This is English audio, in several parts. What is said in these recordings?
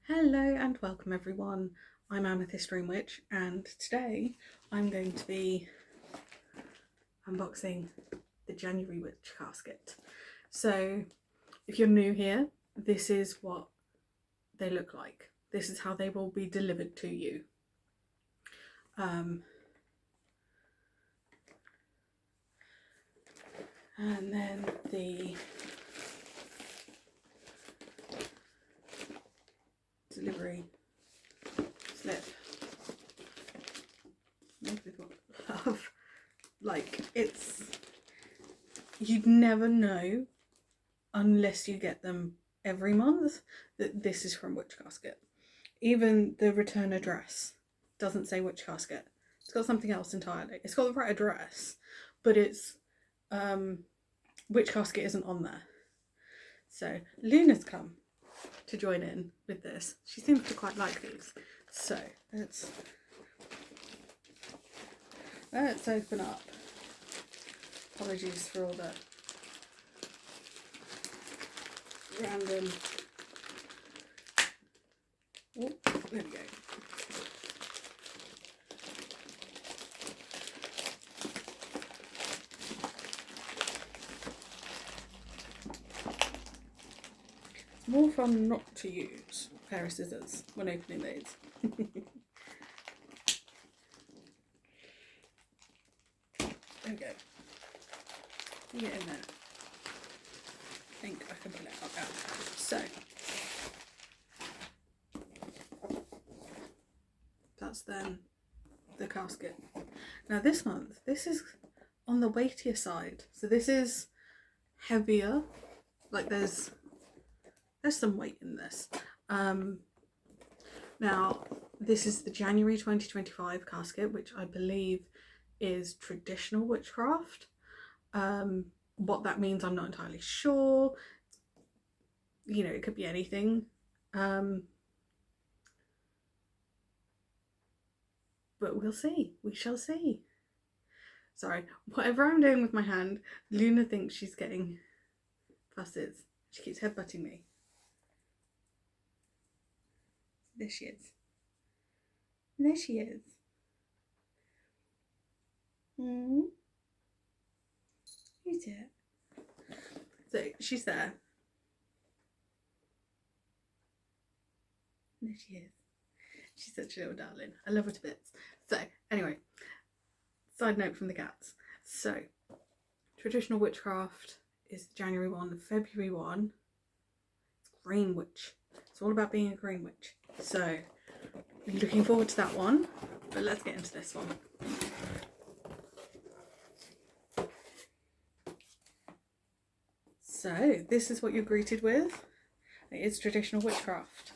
Hello and welcome everyone. I'm Amethyst Dream Witch and today I'm going to be unboxing the January Witch Casket. So if you're new here, this is what they look like. This is how they will be delivered to you. And then the delivery slip. Like, you'd never know unless you get them every month that this is from Witch Casket. Even the return address doesn't say Witch Casket. It's got something else entirely. It's got the right address, but it's Witch Casket isn't on there. So Luna's come to join in with this. She seems to quite like these. So let's open up. Apologies for all the random. Oh, there we go. It's more fun not to use a pair of scissors when opening these. There we go. Get in there. I think I can pull it out now. So that's then the casket. Now this month, this is on the weightier side. So this is heavier. Like there's some weight in this. Now this is the January 2025 casket, which I believe is traditional witchcraft. What that means I'm not entirely sure. You know, it could be anything. But we'll see. We shall see. Sorry, whatever I'm doing with my hand, Luna thinks she's getting fusses. She keeps headbutting me. There she is. There she is. Who's it? So she's there. There she is. She's such a little darling. I love her to bits. So anyway, side note from the cats. So traditional witchcraft is January 1, February 1. It's green witch. It's all about being a green witch. So I'm looking forward to that one. But let's get into this one. So this is what you're greeted with. It is traditional witchcraft.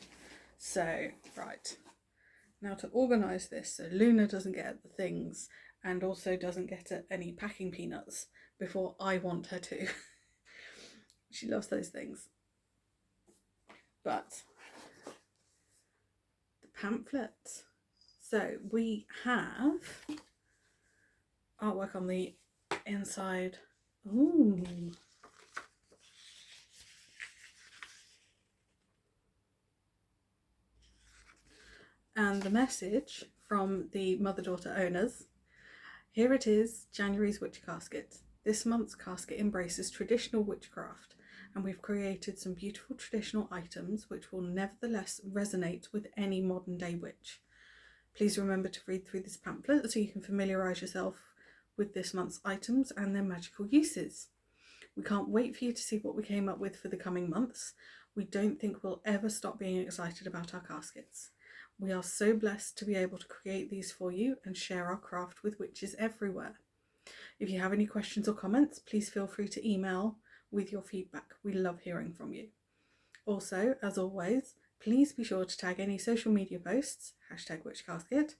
So, right. Now to organise this so Luna doesn't get at the things and also doesn't get at any packing peanuts before I want her to. She loves those things. But the pamphlet. So we have artwork on the inside. Ooh. And the message from the mother-daughter owners. Here it is, January's Witch Casket. This month's casket embraces traditional witchcraft, and we've created some beautiful traditional items which will nevertheless resonate with any modern day witch. Please remember to read through this pamphlet so you can familiarise yourself with this month's items and their magical uses. We can't wait for you to see what we came up with for the coming months. We don't think we'll ever stop being excited about our caskets. We are so blessed to be able to create these for you and share our craft with witches everywhere. If you have any questions or comments, please feel free to email with your feedback. We love hearing from you. Also, as always, please be sure to tag any social media posts, #WitchCasket,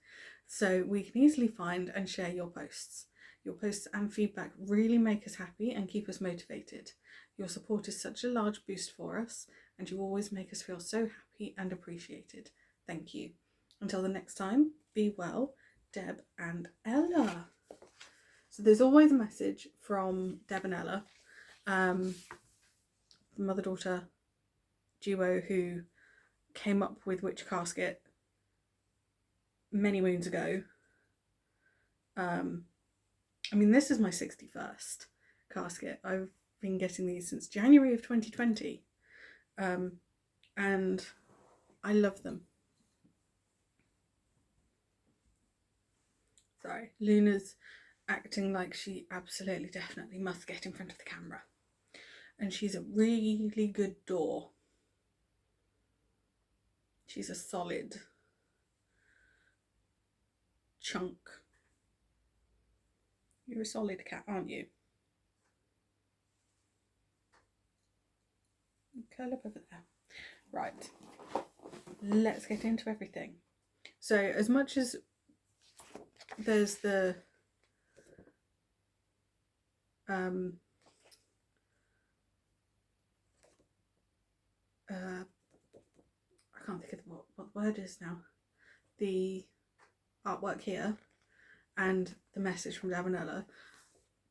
so we can easily find and share your posts. Your posts and feedback really make us happy and keep us motivated. Your support is such a large boost for us, and you always make us feel so happy and appreciated. Thank you. Until the next time, be well, Deb and Ella. So there's always a message from Deb and Ella, the mother-daughter duo who came up with Witch Casket many moons ago. I mean, this is my 61st casket. I've been getting these since January of 2020. And I love them. Sorry, Luna's acting like she absolutely definitely must get in front of the camera. And she's a really good door. She's a solid chunk. You're a solid cat, aren't you? Curl up over there. Right, let's get into everything. So as much as there's the I can't think of what the word is now. The artwork here and the message from Davanella,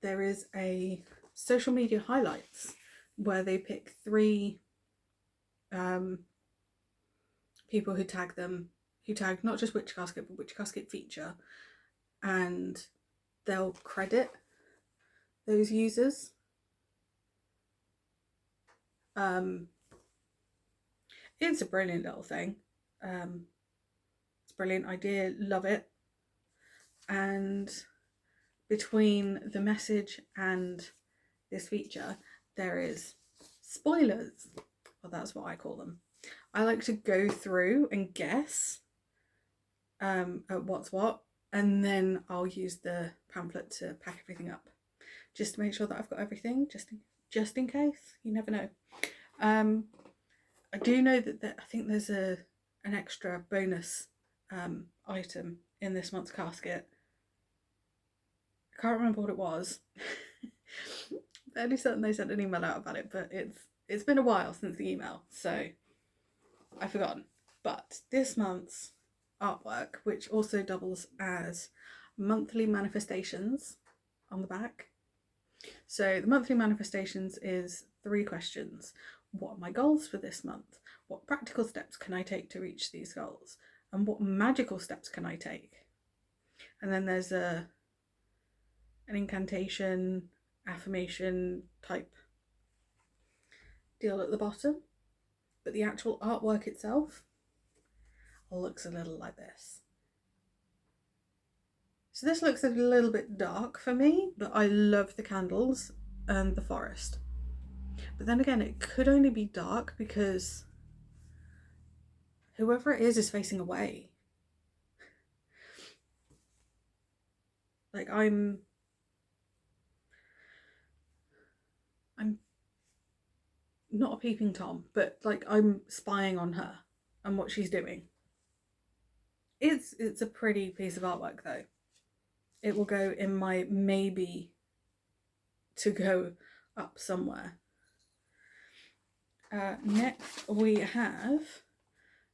there is a social media highlights where they pick 3 people who tag not just Witch Casket but Witch Casket feature, and they'll credit those users. It's a brilliant little thing. It's a brilliant idea, love it. And between the message and this feature, there is spoilers. Well, that's what I call them. I like to go through and guess at what's what, and then I'll use the pamphlet to pack everything up, just to make sure that I've got everything, just in case. You never know. I do know that I think there's an extra bonus item in this month's casket. I can't remember what it was. Fairly certain they sent an email out about it, but it's been a while since the email, so I've forgotten. But this month's artwork, which also doubles as monthly manifestations on the back. So the monthly manifestations is 3 questions. What are my goals for this month? What practical steps can I take to reach these goals? And what magical steps can I take? And then there's an incantation, affirmation type deal at the bottom. But the actual artwork itself looks a little like this. So this looks a little bit dark for me, but I love the candles and the forest. But then again, it could only be dark because whoever it is facing away. Like I'm not a peeping Tom, but like I'm spying on her and what she's doing. It's a pretty piece of artwork though. It will go in my maybe to go up somewhere. Next we have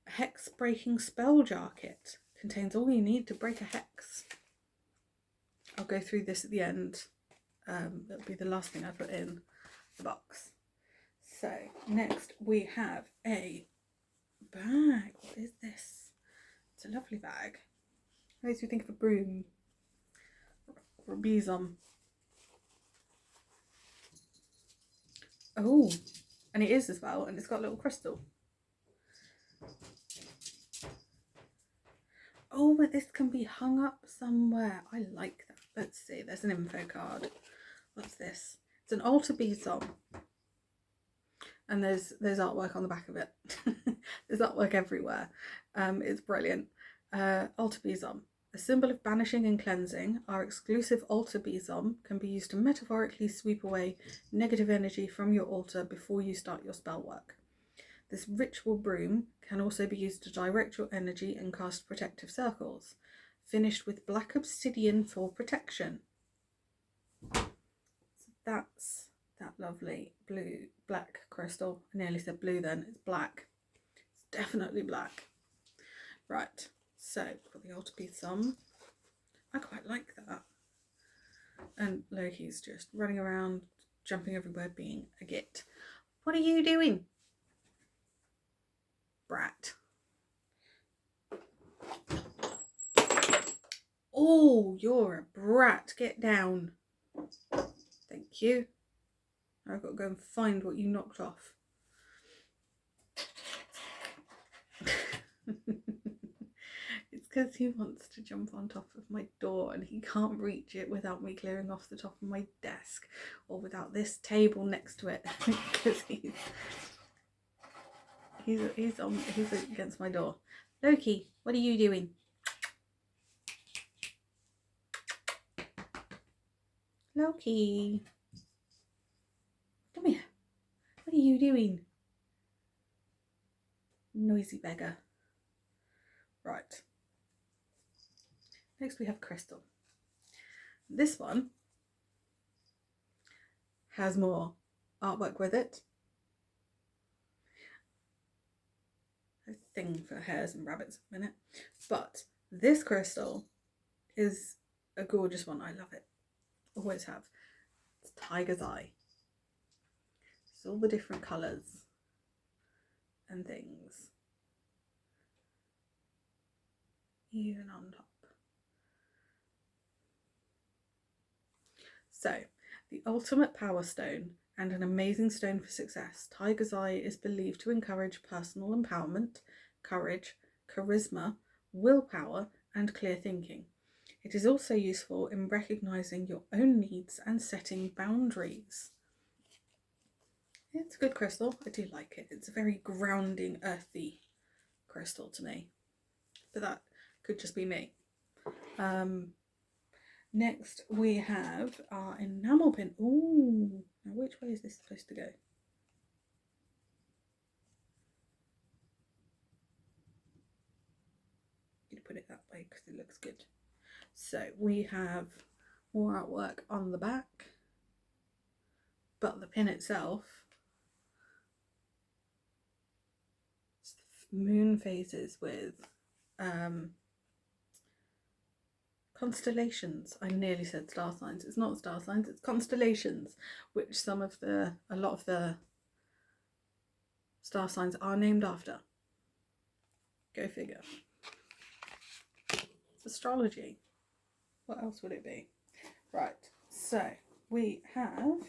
a hex breaking spell jar kit. Contains all you need to break a hex. I'll go through this at the end. That'll be the last thing I put in the box. So next we have a bag. What is this? It's a lovely bag. It makes me think of a broom or a besom. Oh, and it is as well, and it's got a little crystal. Oh, but this can be hung up somewhere. I like that. Let's see, there's an info card. What's this? It's an altar besom. And there's artwork on the back of it. There's artwork everywhere. It's brilliant. Altar besom. A symbol of banishing and cleansing, our exclusive altar besom can be used to metaphorically sweep away negative energy from your altar before you start your spell work. This ritual broom can also be used to direct your energy and cast protective circles, finished with black obsidian for protection. So that's that lovely black crystal. I nearly said blue then, it's black. It's definitely black. Right, so we've got the altar besom. I quite like that. And Loki's just running around, jumping everywhere, being a git. What are you doing? Brat. Oh, you're a brat. Get down. Thank you. I've got to go and find what you knocked off. It's because he wants to jump on top of my door and he can't reach it without me clearing off the top of my desk or without this table next to it, because he's against my door. Loki, what are you doing? Loki, come here. What are you doing? Noisy beggar. Right. Next we have crystal. This one has more artwork with it. A thing for hares and rabbits at the minute. But this crystal is a gorgeous one. I love it. Always have. It's tiger's eye. It's all the different colours and things. Even on top. So, the ultimate power stone and an amazing stone for success, tiger's eye is believed to encourage personal empowerment, courage, charisma, willpower, and clear thinking. It is also useful in recognising your own needs and setting boundaries. It's a good crystal. I do like it. It's a very grounding, earthy crystal to me. But that could just be me. Next we have our enamel pin. Ooh, now which way is this supposed to go? I'm going to put it that way because it looks good. So we have more artwork on the back, but the pin itself, it's the moon phases with constellations. I nearly said star signs. It's not star signs, it's constellations, which a lot of the star signs are named after. Go figure. It's astrology. What else would it be? Right, so we have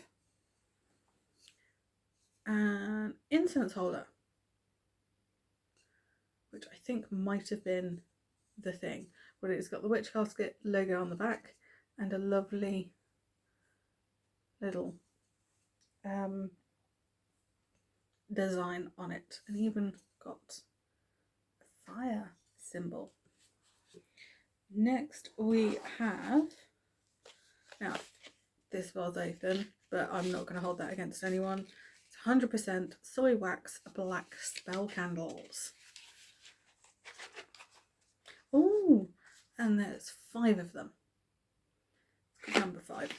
an incense holder, which I think might have been the thing. But it's got the Witch Casket logo on the back and a lovely little design on it, and even got a fire symbol. Next we have, now this was open, but I'm not going to hold that against anyone. It's 100% soy wax black spell candles. Oh, and there's 5 of them. Number 5.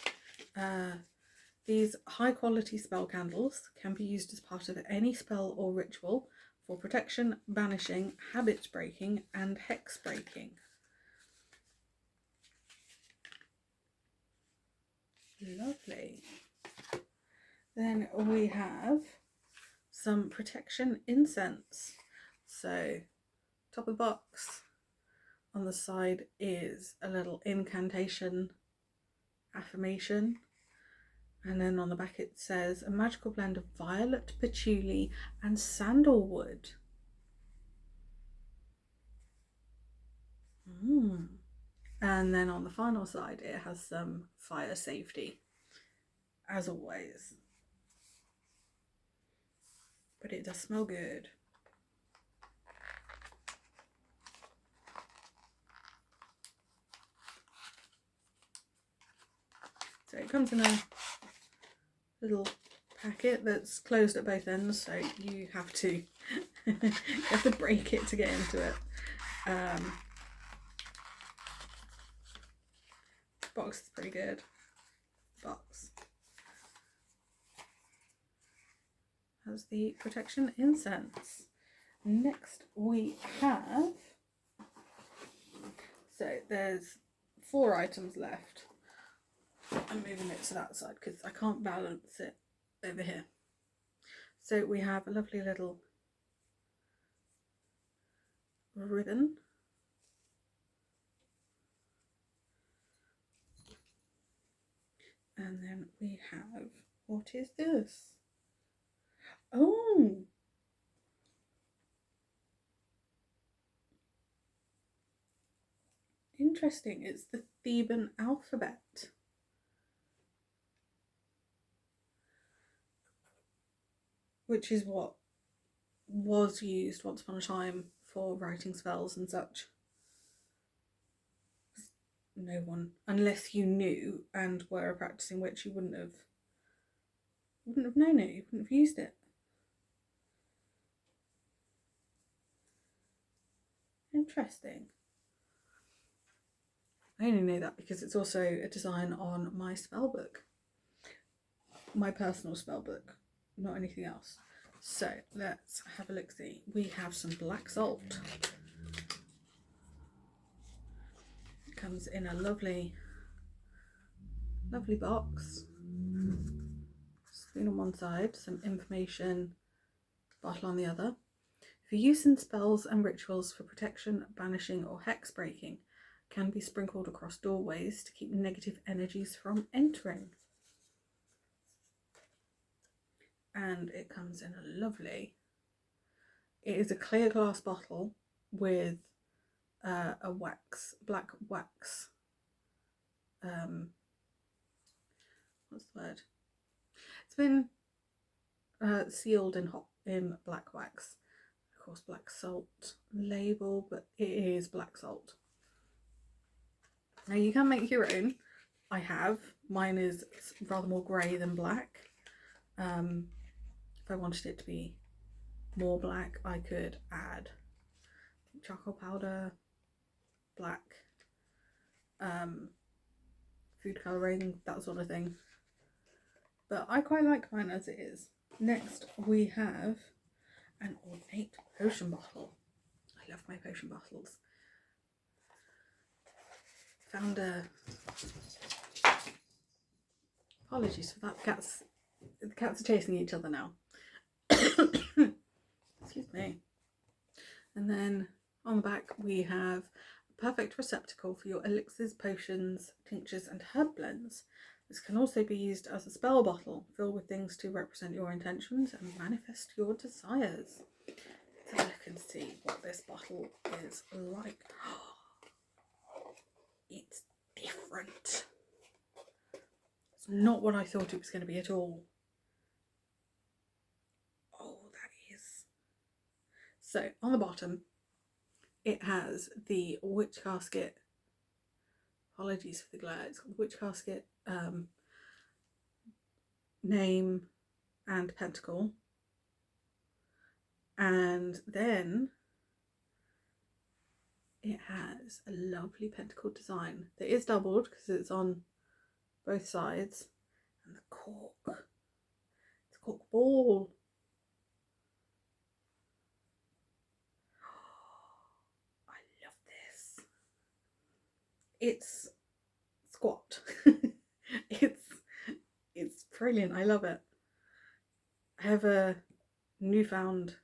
These high quality spell candles can be used as part of any spell or ritual for protection, banishing, habit breaking, and hex breaking. Lovely. Then we have some protection incense. So, top of the box. On the side is a little incantation affirmation, and then on the back it says a magical blend of violet, patchouli and sandalwood. And then on the final side it has some fire safety, as always, but it does smell good. So it comes in a little packet that's closed at both ends, so you have to break it to get into it. Box is pretty good. Box has the protection incense. Next we have, so there's 4 items left. I'm moving it to that side because I can't balance it over here. So we have a lovely little ribbon And then we have, what is this? Oh, interesting. It's the Theban alphabet. Which is what was used once upon a time for writing spells and such. No one, unless you knew and were a practicing witch, you wouldn't have known it. You wouldn't have used it. Interesting. I only know that because it's also a design on my spell book, my personal spell book, not anything else. So let's have a look see. We have some black salt. It comes in a lovely box. Spoon on one side, some information, bottle on the other. For use in spells and rituals for protection, banishing or hex breaking, can be sprinkled across doorways to keep negative energies from entering. And it comes in a lovely, it is a clear glass bottle with a black wax, what's the word? It's been sealed in black wax. Of course, black salt label, but it is black salt. Now you can make your own. I have. Mine is rather more grey than black. If I wanted it to be more black, I could add charcoal powder, black, food colouring, that sort of thing. But I quite like mine as it is. Next we have an ornate potion bottle. I love my potion bottles. Found a... Apologies for that. The cats are chasing each other now. Excuse me. And then on the back we have a perfect receptacle for your elixirs, potions, tinctures and herb blends. This can also be used as a spell bottle, filled with things to represent your intentions and manifest your desires. Let's have a look and see what this bottle is like. It's different. It's not what I thought it was going to be at all. Oh, that is. So on the bottom, it has the Witch Casket. Apologies for the glare. It's got the Witch Casket name and pentacle. And then it has a lovely pentacle design that is doubled because it's on both sides. And the cork. It's a cork ball. Oh, I love this. It's squat. It's brilliant. I love it. I have a newfound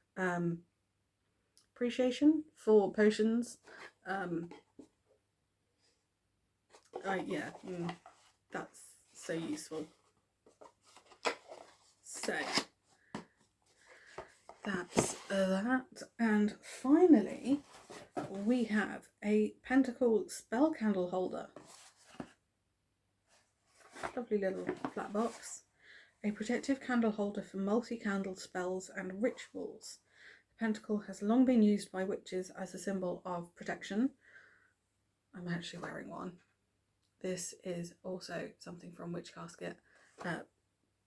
appreciation for potions. That's so useful. So that's that. And finally we have a pentacle spell candle holder. Lovely little flat box. A protective candle holder for multi-candle spells and rituals. The pentacle has long been used by witches as a symbol of protection. I'm actually wearing one. This is also something from Witch Casket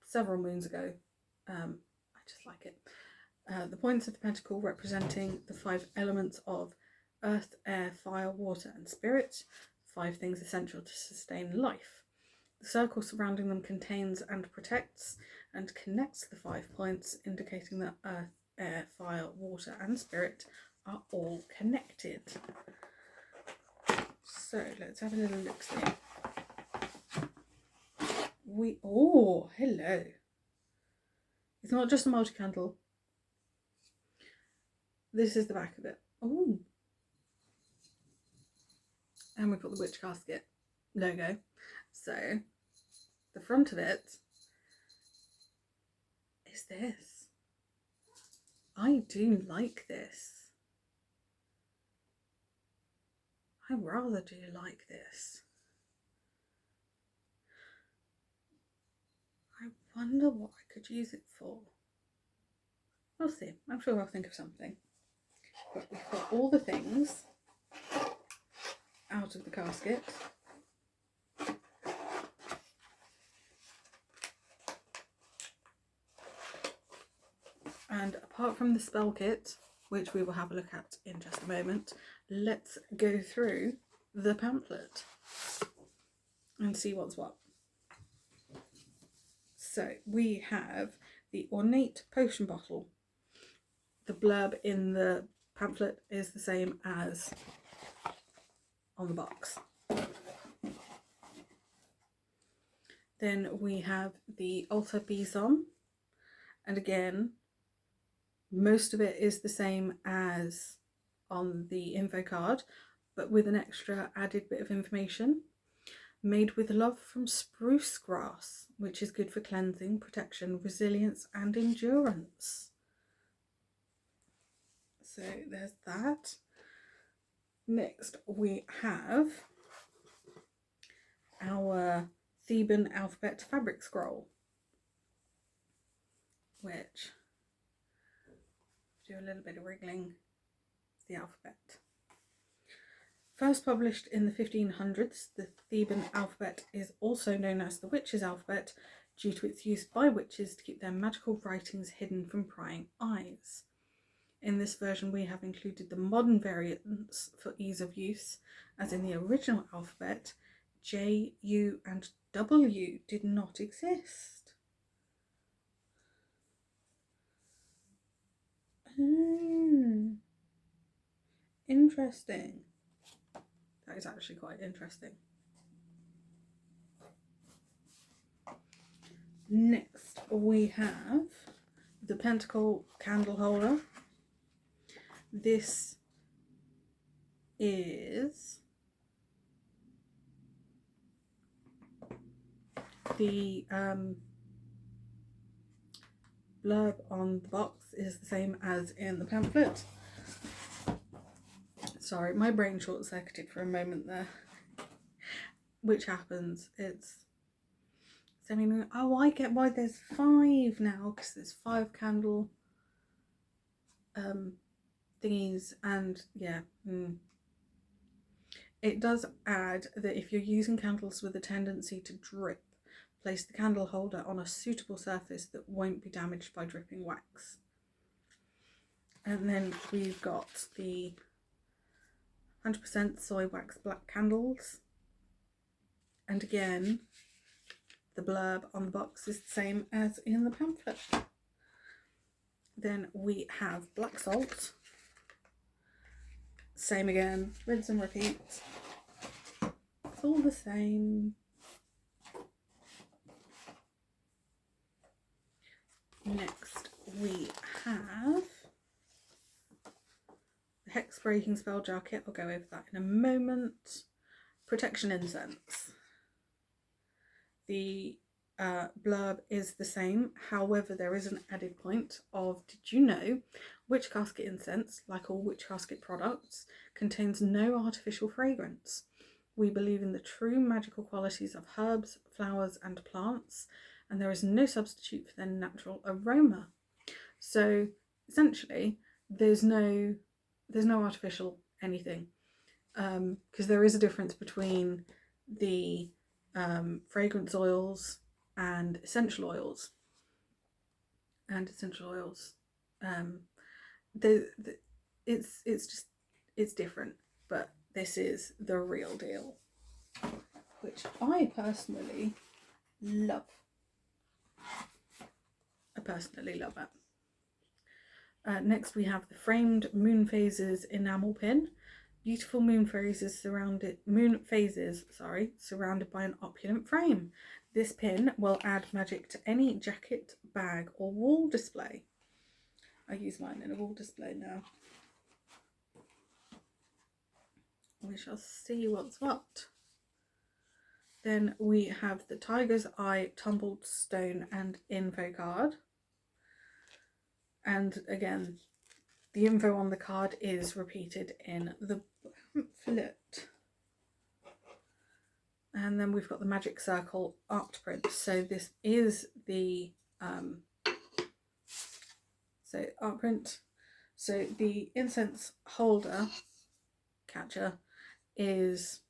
several moons ago. I just like it. The points of the pentacle representing the 5 elements of earth, air, fire, water and spirit. 5 things essential to sustain life. The circle surrounding them contains and protects and connects the 5 points, indicating that earth, air, fire, water and spirit are all connected. So let's have a little look see. Oh, hello. It's not just a multi-candle. This is the back of it. Oh. And we've got the Witch Casket logo. So the front of it is this. I do like this. I rather do like this. I wonder what I could use it for. We'll see. I'm sure I'll think of something. But we've got all the things out of the casket. And apart from the spell kit, which we will have a look at in just a moment, let's go through the pamphlet and see what's what. So we have the ornate potion bottle. The blurb in the pamphlet is the same as on the box. Then we have the altar besom, and again, most of it is the same as on the info card, but with an extra added bit of information. Made with love from spruce grass, which is good for cleansing, protection, resilience and endurance. So there's that. Next we have our Theban alphabet fabric scroll, which, do a little bit of wriggling, it's the alphabet. First published in the 1500s, the Theban alphabet is also known as the witch's alphabet due to its use by witches to keep their magical writings hidden from prying eyes. In this version we have included the modern variants for ease of use, as in the original alphabet, J, U and W did not exist. Interesting. That is actually quite interesting. Next we have the pentacle candle holder. This is the blurb on the box is the same as in the pamphlet. Sorry, my brain short-circuited for a moment there, which happens. It's semi. Oh, I get why there's 5 now, because there's 5 candle thingies, and yeah. It does add that if you're using candles with a tendency to drip, place the candle holder on a suitable surface that won't be damaged by dripping wax. And then we've got the 100% soy wax black candles, and again the blurb on the box is the same as in the pamphlet. Then we have black salt, same again, rinse and repeat, it's all the same. Next we have the hex breaking spell jar kit. I'll go over that in a moment. Protection incense. The blurb is the same, however there is an added point of, did you know Witch Casket incense, like all Witch Casket products, contains no artificial fragrance. We believe in the true magical qualities of herbs, flowers and plants, and there is no substitute for their natural aroma. So essentially there's no artificial anything, because there is a difference between the fragrance oils and essential oils. It's different, but this is the real deal, which I personally love. It. Next we have the framed moon phases enamel pin. Beautiful moon phases surrounded by an opulent frame. This pin will add magic to any jacket, bag or wall display. I use mine in a wall display now. We shall see what's what. Then we have the Tiger's Eye Tumbled Stone and info card. And again, the info on the card is repeated in the pamphlet. And then we've got the Magic Circle art print. So this is the art print. So the incense holder catcher is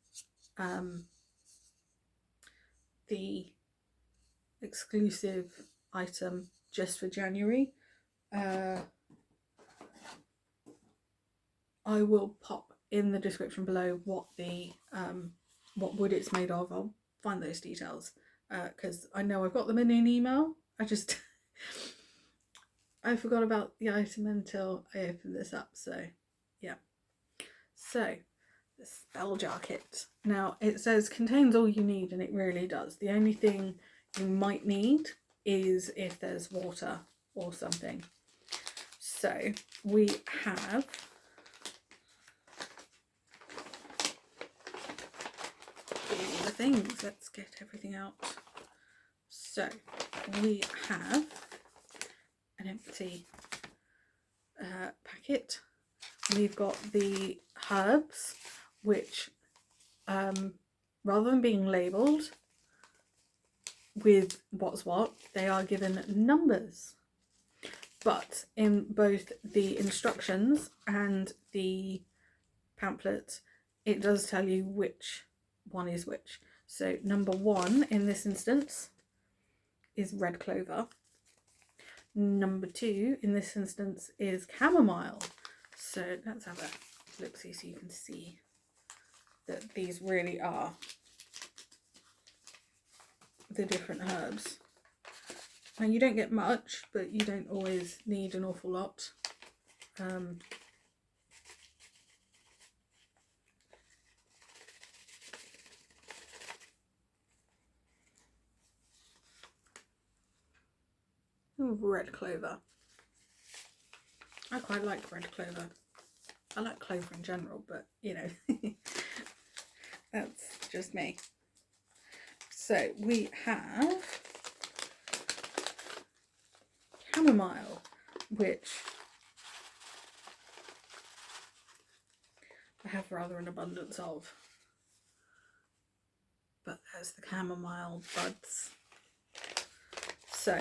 the exclusive item just for January. I will pop in the description below what the what wood it's made of. I'll find those details because I know I've got them in an email. I just I forgot about the item until I opened this up. So yeah. So the spell jar kit. Now it says contains all you need, and it really does. The only thing you might need is if there's water or something. So we have all the things. Let's get everything out. So we have an empty packet. We've got the herbs, which rather than being labelled with what's what, they are given numbers. But in both the instructions and the pamphlet, it does tell you which one is which. So number 1 in this instance is red clover. Number 2 in this instance is chamomile. So let's have a look-see so you can see that these really are the different herbs. Now you don't get much, but you don't always need an awful lot. Red clover. I quite like red clover. I like clover in general, but you know, that's just me. So we have chamomile, which I have rather an abundance of. But there's the chamomile buds. So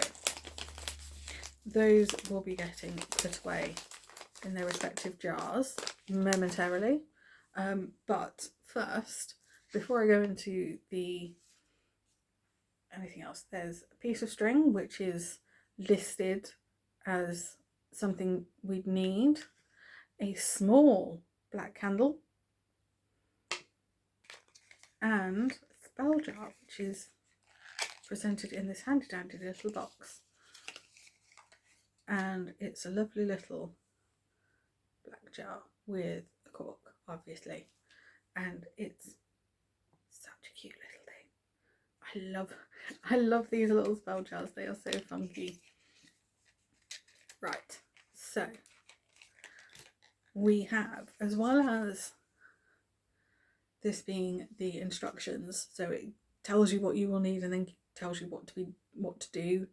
those will be getting put away in their respective jars momentarily. But first, before I go into the anything else, there's a piece of string which is listed as something we'd need, a small black candle, and a spell jar, which is presented in this handy dandy little box. And it's a lovely little black jar with a cork, obviously, and it's such a cute little thing. I love these little spell jars. They are so funky. Right, so we have, as well as this being the instructions, so it tells you what you will need and then tells you what to do.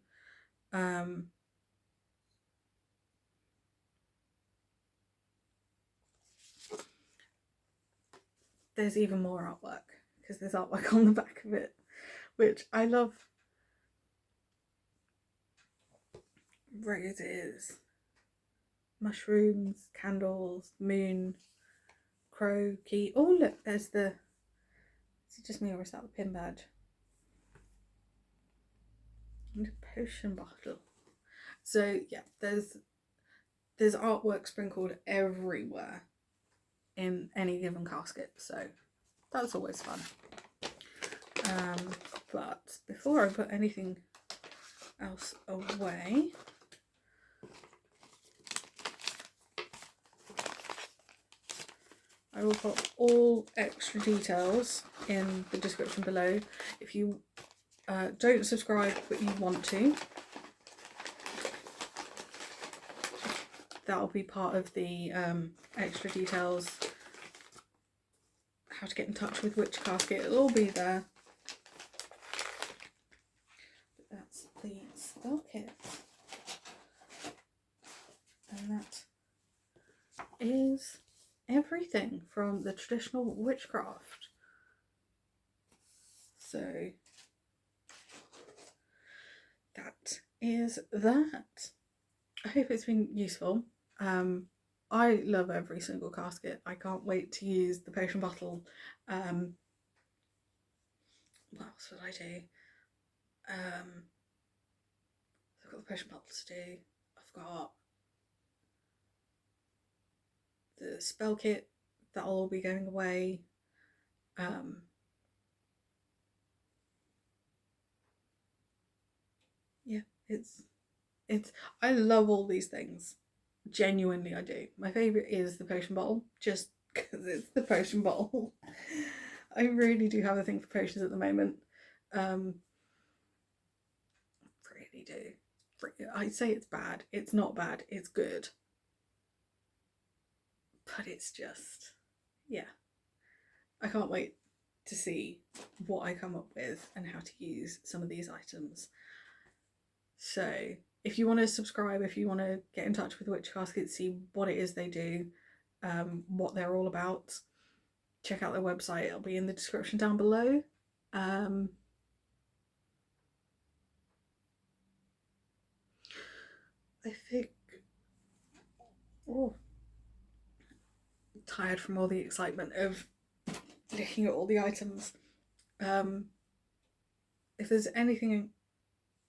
There's even more artwork, because there's artwork on the back of it, which I love. Roses, mushrooms, candles, moon, crow, key. Oh look, there's the, is it just me or is that the pin badge? And a potion bottle. So yeah, there's artwork sprinkled everywhere in any given casket, so that's always fun. But before I put anything else away, I will put all extra details in the description below. If you don't subscribe but you want to, that'll be part of the extra details. How to get in touch with Witch Casket, it'll all be there. spell kit. And that is everything from the traditional witchcraft. So that is that. I hope it's been useful. I love every single casket. I can't wait to use the potion bottle. What else would I do? I've got the potion bottle to do. I've got the spell kit that'll all be going away. Yeah, it's I love all these things. Genuinely, I do. My favourite is the potion bottle, just because it's the potion bottle. I really do have a thing for potions at the moment. Really do. I'd say it's bad. It's not bad. It's good. But it's just, yeah. I can't wait to see what I come up with and how to use some of these items. So if you want to subscribe, if you want to get in touch with Witch Casket, see what it is they do, what they're all about, check out their website. It'll be in the description down below. I think, oh, I'm tired from all the excitement of looking at all the items. If there's anything,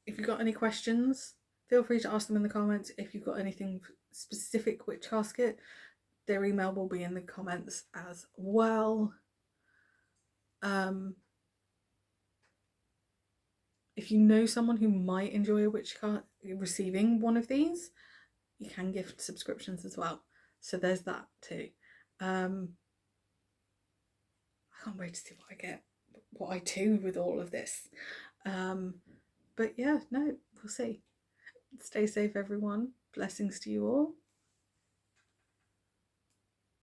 if you've got any questions, feel free to ask them in the comments. If you've got anything specific Witch Casket, their email will be in the comments as well. If you know someone who might enjoy a witch card receiving one of these, you can gift subscriptions as well. So there's that too. I can't wait to see what I get, what I do with all of this. But yeah, no, we'll see. Stay safe, everyone. Blessings to you all.